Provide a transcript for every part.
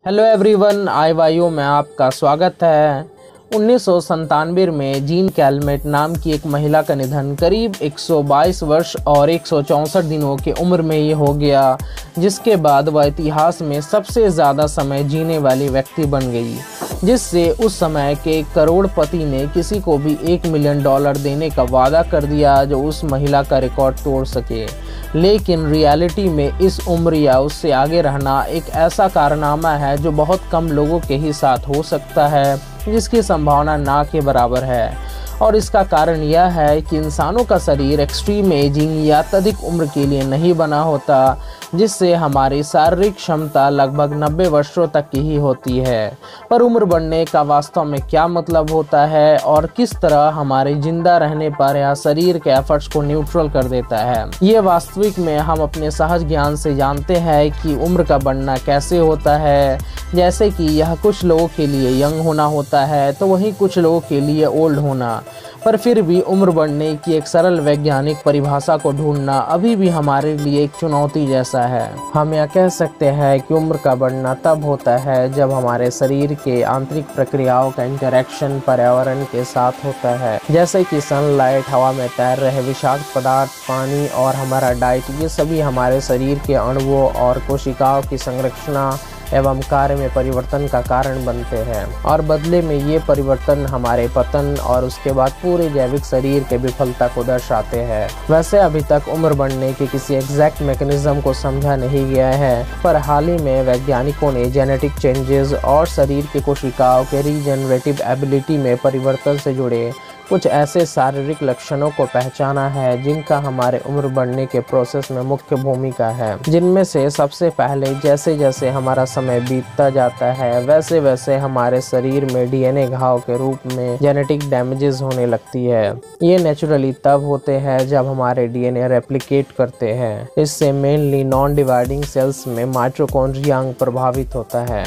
Hello everyone, आई वायु में आपका स्वागत है। 1997 में जीन कैलमेट नाम की एक महिला का निधन करीब 122 वर्ष और 164 दिनों की उम्र में ये हो गया, जिसके बाद वह इतिहास में सबसे ज़्यादा समय जीने वाली व्यक्ति बन गई, जिससे उस समय के करोड़पति ने किसी को भी $1 मिलियन देने का वादा कर दिया जो उस महिला का रिकॉर्ड तोड़ सके। लेकिन रियलिटी में इस उम्र या उससे आगे रहना एक ऐसा कारनामा है जो बहुत कम लोगों के ही साथ हो सकता है, जिसकी संभावना ना के बराबर है। और इसका कारण यह है कि इंसानों का शरीर एक्सट्रीम एजिंग या अत्यधिक उम्र के लिए नहीं बना होता, जिससे हमारी शारीरिक क्षमता लगभग 90 वर्षों तक की ही होती है। पर उम्र बढ़ने का वास्तव में क्या मतलब होता है और किस तरह हमारे जिंदा रहने पर यह शरीर के एफर्ट्स को न्यूट्रल कर देता है, ये वास्तविक में हम अपने सहज ज्ञान से जानते हैं कि उम्र का बढ़ना कैसे होता है। जैसे कि यह कुछ लोगों के लिए यंग होना होता है तो वहीं कुछ लोगों के लिए ओल्ड होना। पर फिर भी उम्र बढ़ने की एक सरल वैज्ञानिक परिभाषा को ढूंढना अभी भी हमारे लिए एक चुनौती जैसा है। हम यह कह सकते हैं कि उम्र का बढ़ना तब होता है जब हमारे शरीर के आंतरिक प्रक्रियाओं का इंटरेक्शन पर्यावरण के साथ होता है, जैसे कि सनलाइट, हवा में तैर रहे विषाक्त पदार्थ, पानी और हमारा डाइट। ये सभी हमारे शरीर के अणुओं और कोशिकाओं की संरचना एवं कार्य में परिवर्तन का कारण बनते हैं और बदले में ये परिवर्तन हमारे पतन और उसके बाद पूरे जैविक शरीर के विफलता को दर्शाते हैं। वैसे अभी तक उम्र बढ़ने के किसी एग्जैक्ट मैकेनिज्म को समझा नहीं गया है, पर हाल ही में वैज्ञानिकों ने जेनेटिक चेंजेस और शरीर की कोशिकाओं के रीजनरेटिव एबिलिटी में परिवर्तन से जुड़े कुछ ऐसे शारीरिक लक्षणों को पहचाना है जिनका हमारे उम्र बढ़ने के प्रोसेस में मुख्य भूमिका है। जिनमें से सबसे पहले, जैसे जैसे हमारा समय बीतता जाता है वैसे वैसे हमारे शरीर में डीएनए घाव के रूप में जेनेटिक डैमेजेस होने लगती है। ये नेचुरली तब होते हैं जब हमारे डीएनए रेप्लिकेट करते हैं। इससे मेनली नॉन डिवाइडिंग सेल्स में माइटोकॉन्ड्रिया अंग प्रभावित होता है।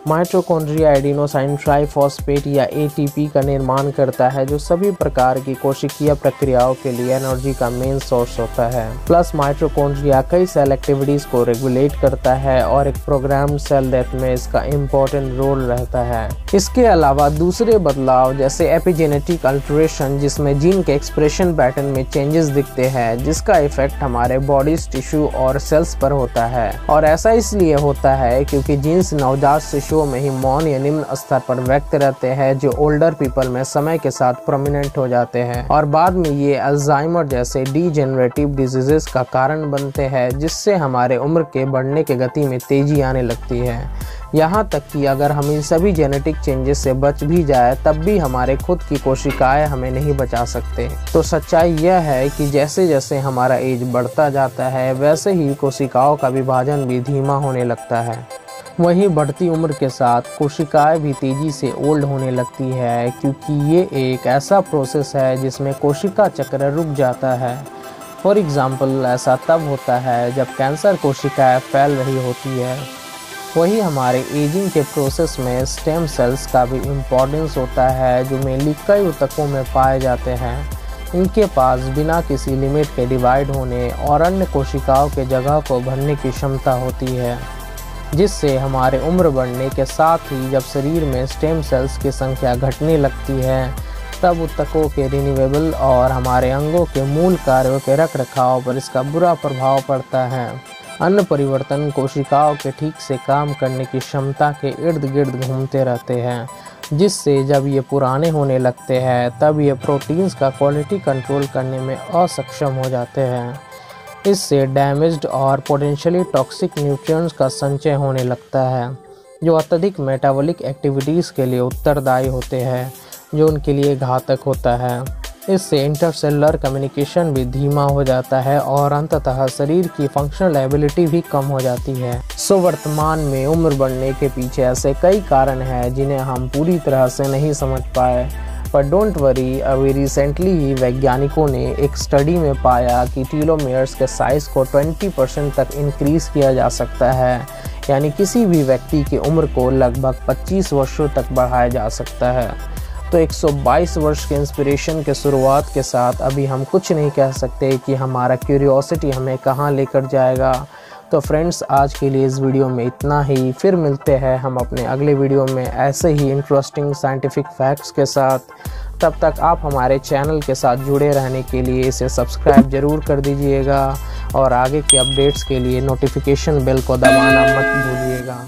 माइटोकॉन्ड्रिया एडिनोसाइन ट्राइफॉस्फेट या एटीपी का निर्माण करता है, जो सभी प्रकार की कोशिकीय प्रक्रियाओं के लिए एनर्जी का मेन सोर्स होता है। प्लस माइटोकॉन्ड्रिया कई सेल एक्टिविटीज को रेगुलेट करता है और एक प्रोग्राम सेल डेथ में इसका इम्पोर्टेंट रोल रहता है। इसके अलावा दूसरे बदलाव जैसे एपिजेनेटिक अल्टरेशन, जिसमें जीन के एक्सप्रेशन पैटर्न में चेंजेस दिखते हैं, जिसका इफेक्ट हमारे बॉडीज, टिश्यू और सेल्स पर होता है। और ऐसा इसलिए होता है क्योंकि जीन्स नवजात शिशु में ही मौन या निम्न स्तर पर व्यक्त रहते हैं, जो ओल्डर पीपल में समय के साथ प्रोमिनेंट हो जाते हैं और बाद में ये अल्जाइमर जैसे डीजेनरेटिव डिजीजेस का कारण बनते हैं, जिससे हमारे उम्र के बढ़ने के गति में तेजी आने लगती है। यहाँ तक कि अगर हम इन सभी जेनेटिक चेंजेस से बच भी जाए तब भी हमारे खुद की कोशिकाएं हमें नहीं बचा सकते। तो सच्चाई यह है कि जैसे जैसे हमारा एज बढ़ता जाता है वैसे ही कोशिकाओं का विभाजन भी धीमा होने लगता है। वहीं बढ़ती उम्र के साथ कोशिकाएं भी तेजी से ओल्ड होने लगती है, क्योंकि ये एक ऐसा प्रोसेस है जिसमें कोशिका चक्र रुक जाता है। फॉर एग्जाम्पल, ऐसा तब होता है जब कैंसर कोशिकाएं फैल रही होती है। वहीं हमारे एजिंग के प्रोसेस में स्टेम सेल्स का भी इम्पोर्टेंस होता है, जो मेनली कई ऊतकों में पाए जाते हैं। इनके पास बिना किसी लिमिट के डिवाइड होने और अन्य कोशिकाओं के जगह को भरने की क्षमता होती है, जिससे हमारे उम्र बढ़ने के साथ ही जब शरीर में स्टेम सेल्स की संख्या घटने लगती है तब ऊतकों के रिन्यूएबल और हमारे अंगों के मूल कार्यों के रख रखाव पर इसका बुरा प्रभाव पड़ता है। अन्य परिवर्तन कोशिकाओं के ठीक से काम करने की क्षमता के इर्द गिर्द घूमते रहते हैं, जिससे जब ये पुराने होने लगते हैं तब ये प्रोटीन्स का क्वालिटी कंट्रोल करने में असक्षम हो जाते हैं। इससे डैमेज्ड और पोटेंशियली टॉक्सिक न्यूट्रिएंट्स का संचय होने लगता है, जो अत्यधिक मेटाबॉलिक एक्टिविटीज़ के लिए उत्तरदायी होते हैं, जो उनके लिए घातक होता है। इससे इंटरसेलुलर कम्युनिकेशन भी धीमा हो जाता है और अंततः शरीर की फंक्शनल एबिलिटी भी कम हो जाती है। सो वर्तमान में उम्र बढ़ने के पीछे ऐसे कई कारण हैं जिन्हें हम पूरी तरह से नहीं समझ पाए। पर डोंट वरी, अभी रिसेंटली ही वैज्ञानिकों ने एक स्टडी में पाया कि टीलोमियर्स के साइज़ को 20% तक इंक्रीज़ किया जा सकता है, यानी किसी भी व्यक्ति की उम्र को लगभग 25 वर्षों तक बढ़ाया जा सकता है। तो 122 वर्ष के इंस्पिरेशन के शुरुआत के साथ अभी हम कुछ नहीं कह सकते कि हमारा क्यूरियोसिटी हमें कहाँ लेकर जाएगा, तो फ्रेंड्स, आज के लिए इस वीडियो में इतना ही। फिर मिलते हैं हम अपने अगले वीडियो में ऐसे ही इंटरेस्टिंग साइंटिफिक फैक्ट्स के साथ। तब तक आप हमारे चैनल के साथ जुड़े रहने के लिए इसे सब्सक्राइब ज़रूर कर दीजिएगा और आगे के अपडेट्स के लिए नोटिफिकेशन बेल को दबाना मत भूलिएगा।